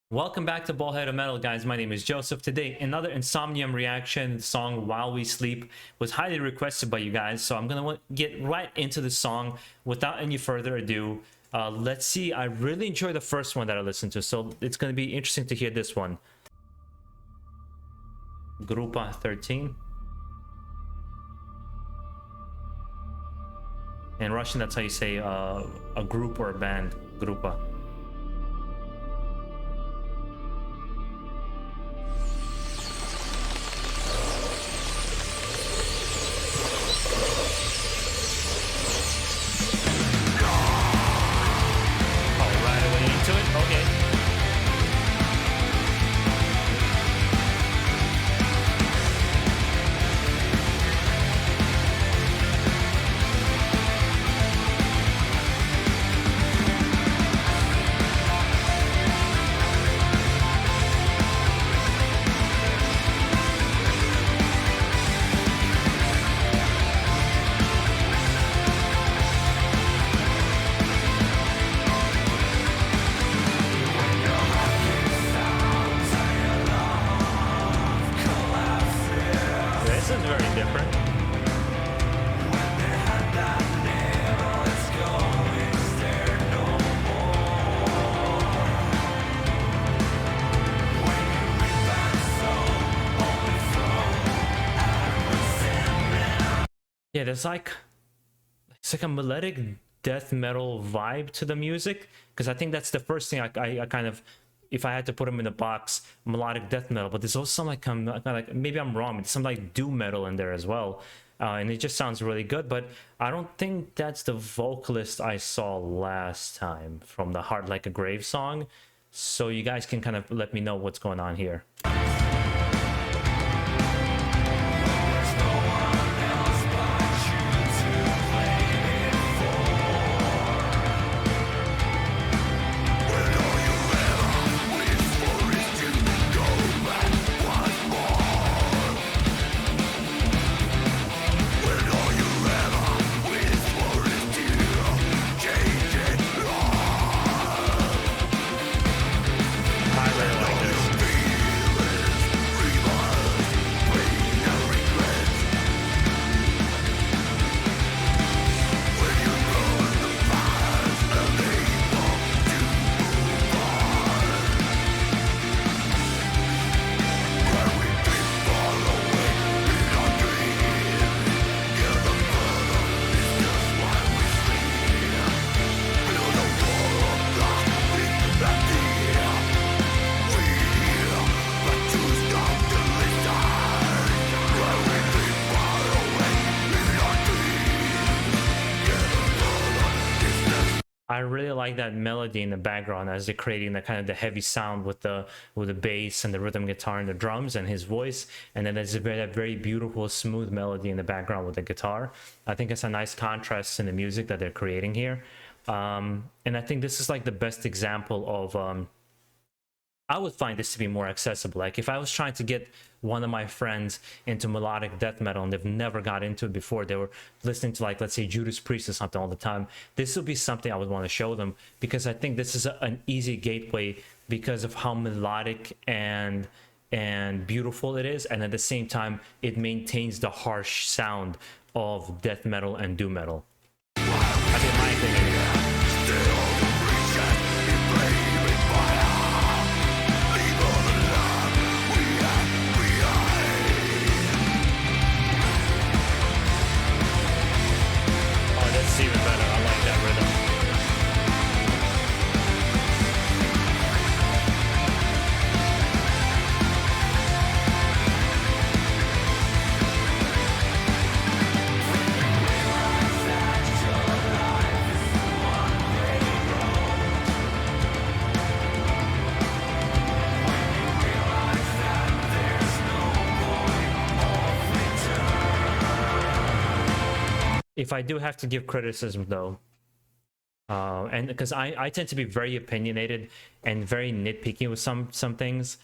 Welcome back to BaldHeaded Metal, guys. My name is Joseph. Today, another Insomnium reaction. The song While We Sleep was highly requested by you guys, so I'm gonna get right into the song without any further ado. Let's see. I really enjoyed the first one that I listened to, so it's gonna be interesting to hear this one. Grupa 13. In Russian, that's how you say a group or a band. Grupa. Okay. This is very different. Yeah, there's like it's like a melodic death metal vibe to the music, because I think that's the first thing I kind of, if I had to put them in a box, melodic death metal. But there's also some like maybe I'm wrong, but some like doom metal in there as well, and it just sounds really good. But I don't think that's the vocalist I saw last time from the Heart Like a Grave song. So you guys can kind of let me know what's going on here. I really like that melody in the background as they're creating the kind of the heavy sound with the bass and the rhythm guitar and the drums and his voice, and then there's that very beautiful smooth melody in the background with the guitar. I think it's a nice contrast in the music that they're creating here, and I think this is like the best example of I would find this to be more accessible. Like if I was trying to get one of my friends into melodic death metal and they've never got into it before, they were listening to, like, let's say Judas Priest or something all the time, this would be something I would want to show them, because I think this is an easy gateway because of how melodic and beautiful it is, and at the same time it maintains the harsh sound of death metal and doom metal. I think my opinion. It's even better. I like that rhythm. If I do have to give criticism though, and because I tend to be very opinionated and very nitpicky with some things,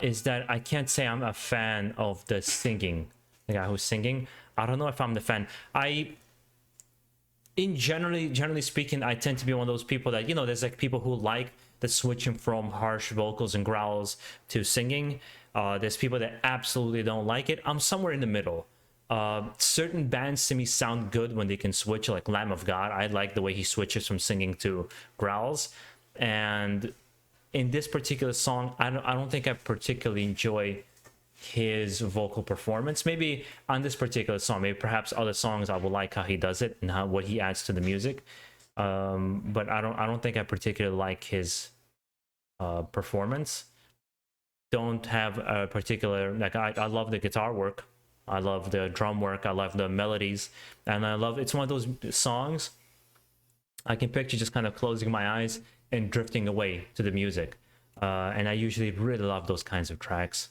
is that I can't say I'm a fan of the singing, the guy who's singing. I don't know if I'm the fan. Generally speaking, I tend to be one of those people that, you know, there's like people who like that's switching from harsh vocals and growls to singing. There's people that absolutely don't like it. I'm somewhere in the middle. Certain bands to me sound good when they can switch, like Lamb of God. I like the way he switches from singing to growls. And in this particular song, I don't think I particularly enjoy his vocal performance. Maybe on this particular song, maybe perhaps other songs I will like how he does it and what he adds to the music. But I don't think I particularly like his performance. Don't have a particular, like, I love the guitar work, I love the drum work, I love the melodies, and I love, it's one of those songs I can picture just kind of closing my eyes and drifting away to the music. And I usually really love those kinds of tracks.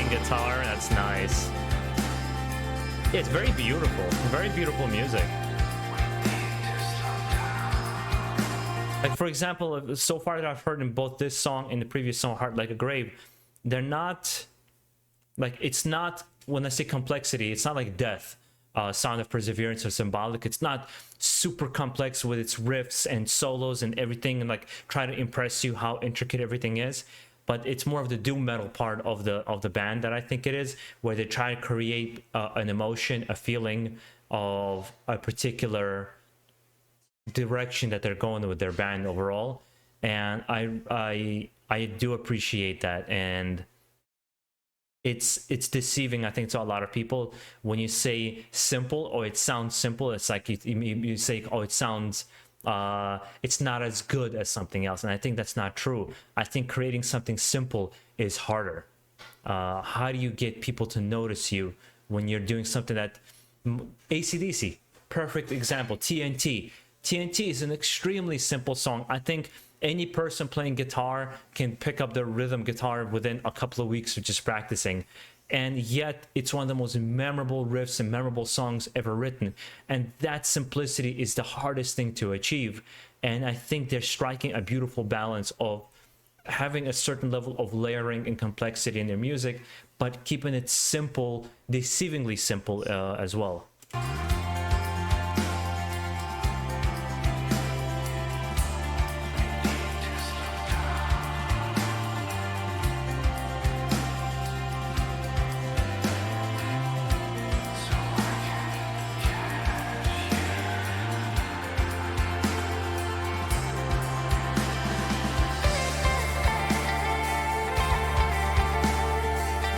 Guitar, that's nice. Yeah, it's very beautiful music. Like, for example, so far that I've heard in both this song and the previous song, Heart Like a Grave, they're not, like, it's not, when I say complexity, it's not like Death, Sound of Perseverance or Symbolic. It's not super complex with its riffs and solos and everything, and like try to impress you how intricate everything is. But it's more of the doom metal part of the band that I think it is, where they try to create an emotion, a feeling of a particular direction that they're going with their band overall. And I do appreciate that, and it's deceiving, I think, to a lot of people when you say simple or it sounds simple. It's like you say, oh, it sounds. It's not as good as something else, and I think that's not true. I think creating something simple is harder. How do you get people to notice you when you're doing something that AC/DC, perfect example. TNT is an extremely simple song. I think any person playing guitar can pick up the rhythm guitar within a couple of weeks of just practicing. And yet it's one of the most memorable riffs and memorable songs ever written, and that simplicity is the hardest thing to achieve. And I think they're striking a beautiful balance of having a certain level of layering and complexity in their music, but keeping it simple, deceivingly simple as well.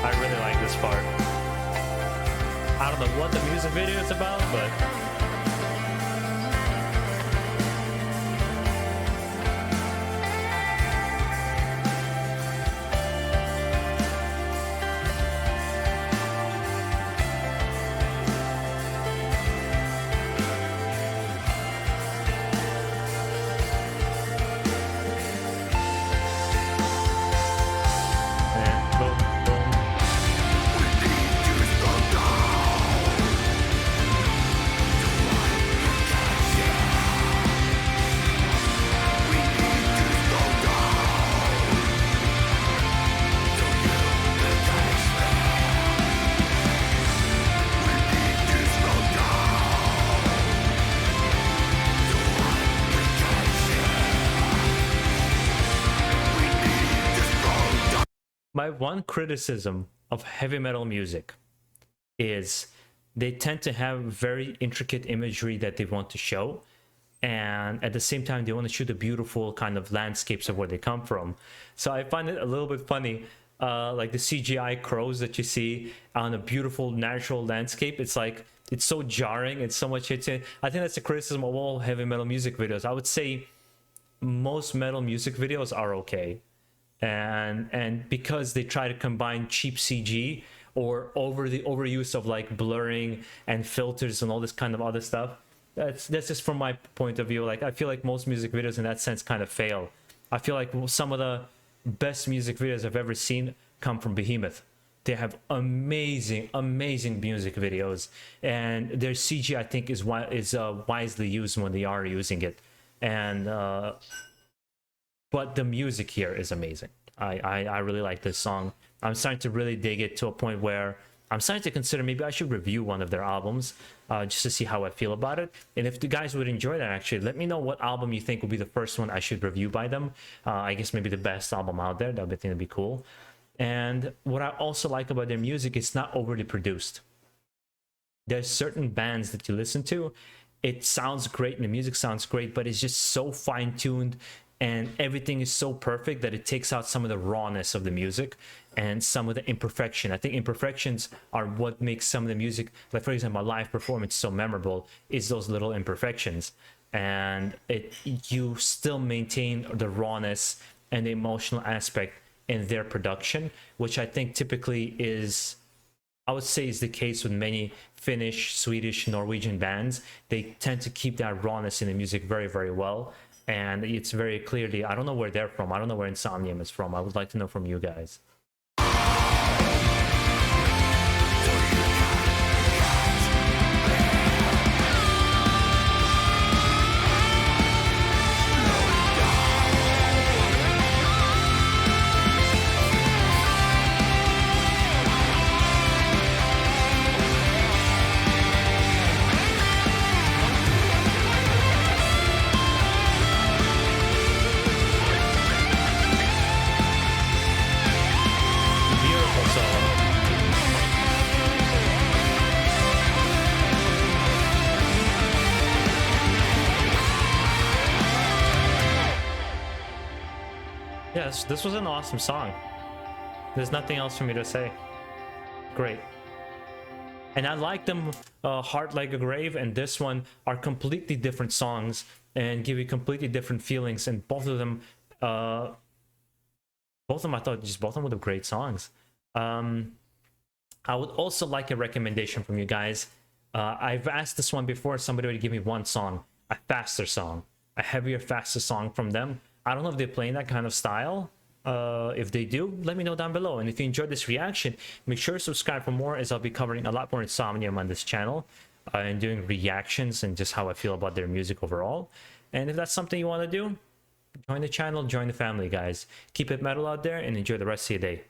I really like this part. I don't know what the music video is about, but my one criticism of heavy metal music is they tend to have very intricate imagery that they want to show, and at the same time they want to show the beautiful kind of landscapes of where they come from. So I find it a little bit funny like the CGI crows that you see on a beautiful natural landscape. It's like it's so jarring. It's so much hits in. I think that's the criticism of all heavy metal music videos. I would say most metal music videos are okay, and because they try to combine cheap CG or overuse of like blurring and filters and all this kind of other stuff. That's just from my point of view. Like I feel like most music videos in that sense kind of fail. I feel like some of the best music videos I've ever seen come from Behemoth. They have amazing music videos, and their CG I think is wisely used when they are using it. And but the music here is amazing. I really like this song. I'm starting to really dig it to a point where I'm starting to consider maybe I should review one of their albums just to see how I feel about it. And if the guys would enjoy that, actually, let me know what album you think would be the first one I should review by them. I guess maybe the best album out there. That would be cool. And what I also like about their music, it's not overly produced. There's certain bands that you listen to, it sounds great and the music sounds great, but it's just so fine-tuned and everything is so perfect that it takes out some of the rawness of the music and some of the imperfection. I think imperfections are what makes some of the music, like for example, a live performance so memorable, is those little imperfections. And you still maintain the rawness and the emotional aspect in their production, which I think typically is, I would say, is the case with many Finnish, Swedish, Norwegian bands. They tend to keep that rawness in the music very, very well. And it's very clearly, I don't know where they're from. I don't know where Insomnium is from. I would like to know from you guys. Yes, this was an awesome song. There's nothing else for me to say. Great. And I like them, Heart Like a Grave and this one are completely different songs and give you completely different feelings. And both of them, I thought both of them were great songs. I would also like a recommendation from you guys. I've asked this one before, somebody would give me one song, a faster song, a heavier, faster song from them. I don't know if they're playing that kind of style. If they do, let me know down below. And if you enjoyed this reaction, make sure to subscribe for more, as I'll be covering a lot more Insomnium on this channel and doing reactions and just how I feel about their music overall. And if that's something you want to do, join the channel, join the family, guys. Keep it metal out there and enjoy the rest of your day.